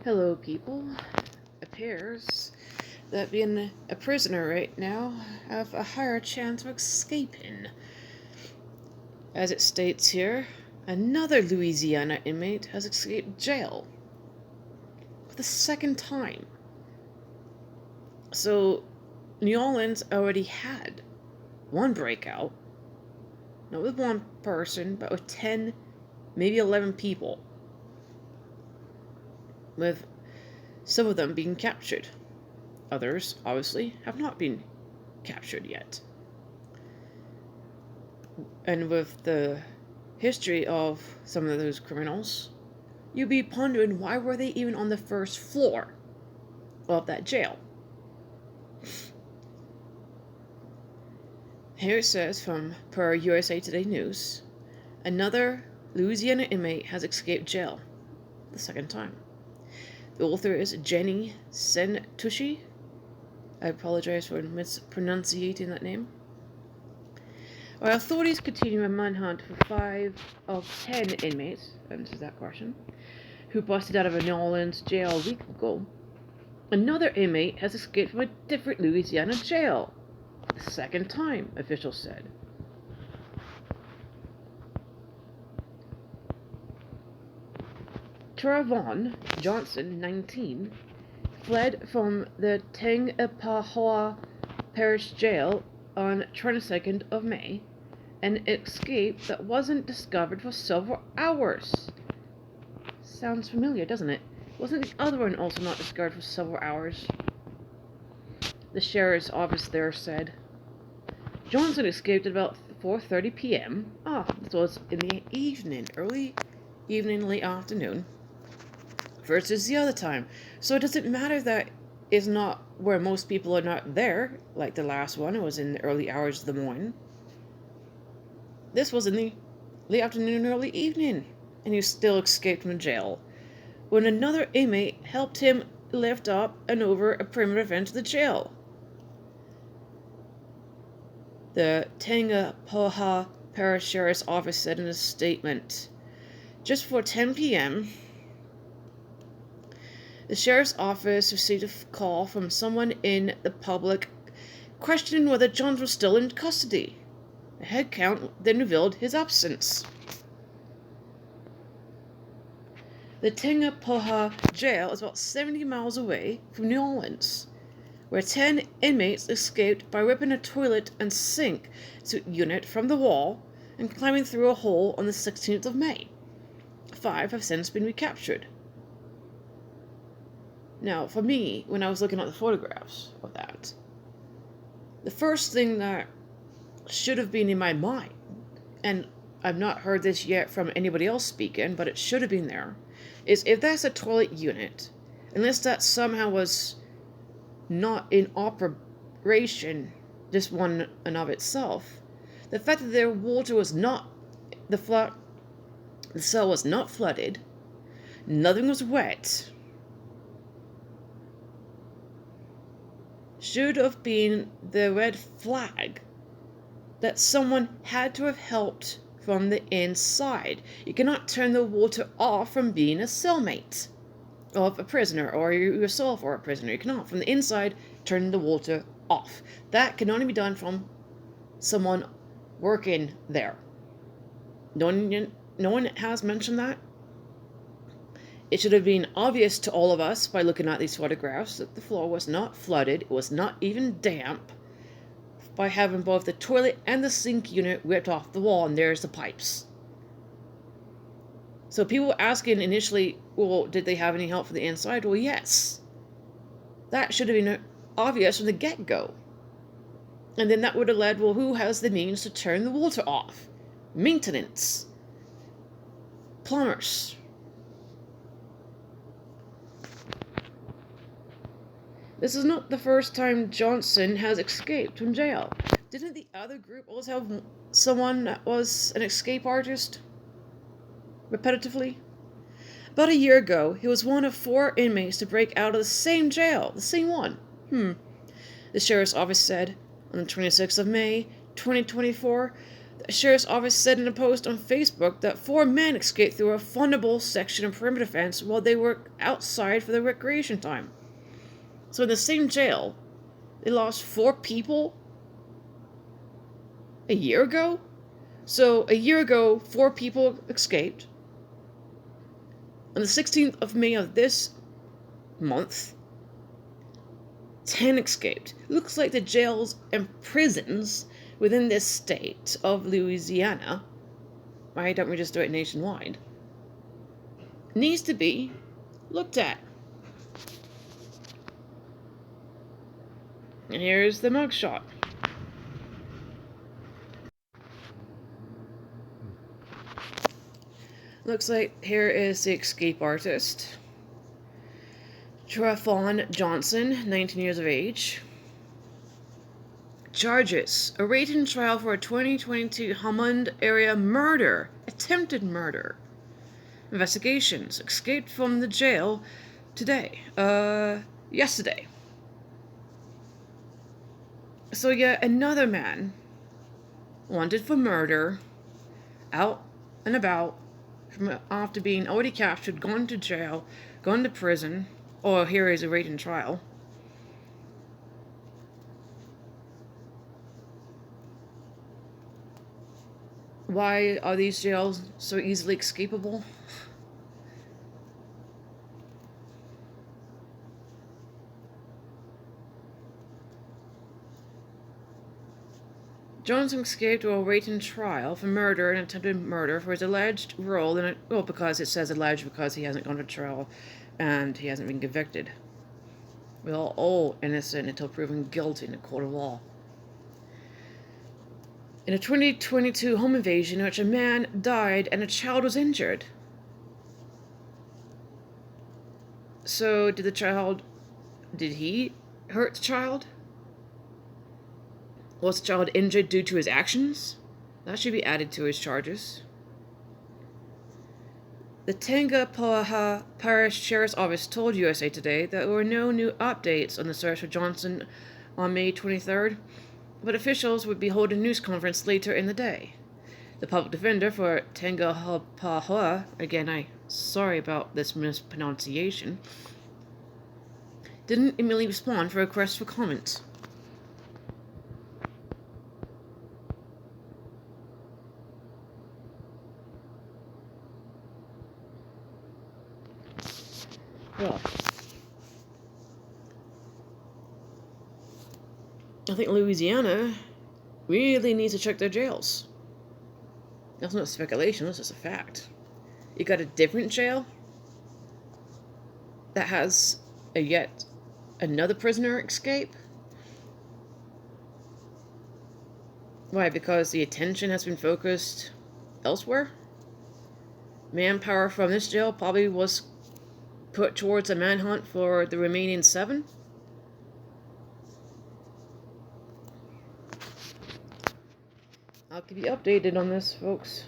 Hello, people. Appears that being a prisoner right now have a higher chance of escaping. As it states here, another Louisiana inmate has escaped jail for the second time. So, New Orleans already had one breakout, not with one person, but with 10, maybe 11 people, with some of them being captured. Others, obviously, have not been captured yet. And with the history of some of those criminals, you'd be pondering why were they even on the first floor of that jail. Here it says from per USA Today News, another Louisiana inmate has escaped jail the second time. The author is Jeanine Santucci. I apologize for mispronunciating that name. While authorities continue a manhunt for 5 of 10 inmates, answers that question, who busted out of a New Orleans jail a week ago, another inmate has escaped from a different Louisiana jail. The second time, officials said. Trayvon Johnson, 19, fled from the Tangipahoa Parish Jail on 22nd of May, an escape that wasn't discovered for several hours. Sounds familiar, doesn't it? Wasn't the other one also not discovered for several hours? The sheriff's office there said. Johnson escaped at about 4:30 p.m. This was in the evening, early evening, late afternoon, versus the other time. So it doesn't matter that it's not where most people are not there, like the last one. It was in the early hours of the morning. This was in the late afternoon, early evening, and he still escaped from jail when another inmate helped him lift up and over a perimeter fence of the jail. The Tangipahoa Parish Sheriff's Office said in a statement, just before 10 p.m., the Sheriff's Office received a call from someone in the public questioning whether Johns was still in custody. A head count then revealed his absence. The Tangipahoa Jail is about 70 miles away from New Orleans, where 10 inmates escaped by ripping a toilet and sink unit from the wall and climbing through a hole on the 16th of May. 5 have since been recaptured. Now, for me, when I was looking at the photographs of that, the first thing that should have been in my mind, and I've not heard this yet from anybody else speaking, but it should have been there, is if that's a toilet unit, unless that somehow was not in operation, just one and of itself, the fact that their water was not, the cell was not flooded, nothing was wet, should have been the red flag that someone had to have helped from the inside. You cannot turn the water off from being a cellmate of a prisoner, or yourself or a prisoner. You cannot, from the inside, turn the water off. That can only be done from someone working there. No one has mentioned that. It should have been obvious to all of us by looking at these photographs that the floor was not flooded, it was not even damp, by having both the toilet and the sink unit ripped off the wall, and there's the pipes. So people were asking initially, well, did they have any help from the inside? Well, yes. That should have been obvious from the get-go. And then that would have led, well, who has the means to turn the water off? Maintenance. Plumbers. This is not the first time Johnson has escaped from jail. Didn't the other group also have someone that was an escape artist? Repetitively? About a year ago, he was one of 4 inmates to break out of the same jail. The same one. The sheriff's office said on the 26th of May, 2024, The sheriff's office said in a post on Facebook that 4 men escaped through a fundable section of perimeter fence while they were outside for their recreation time. So in the same jail, they lost 4 people a year ago? So a year ago, 4 people escaped. On the 16th of May of this month, 10 escaped. Looks like the jails and prisons within this state of Louisiana, why don't we just do it nationwide, needs to be looked at. And here's the mugshot. Looks like here is the escape artist. Trafon Johnson, 19 years of age. Charges: awaiting trial for a 2022 Hammond area murder, attempted murder. Investigations: escaped from the jail yesterday. So yet another man, wanted for murder, out and about, after being already captured, gone to jail, gone to prison, or here is awaiting trial. Why are these jails so easily escapable? Johnson escaped while awaiting trial for murder and attempted murder for his alleged role in it. Well, because it says alleged because he hasn't gone to trial and he hasn't been convicted. We're all innocent until proven guilty in a court of law. In a 2022 home invasion in which a man died and a child was injured. So, did he hurt the child? Was the child injured due to his actions? That should be added to his charges. The Tangapaha Parish Sheriff's Office told USA Today that there were no new updates on the search for Johnson on May 23rd, but officials would be holding a news conference later in the day. The public defender for Tangapaha, again, sorry about this mispronunciation, didn't immediately respond for requests for comments. Well, I think Louisiana really needs to check their jails. That's not speculation, that's just a fact. You got a different jail that has yet another prisoner escape? Why? Because the attention has been focused elsewhere? Manpower from this jail probably was put towards a manhunt for the remaining 7? I'll keep you updated on this, folks.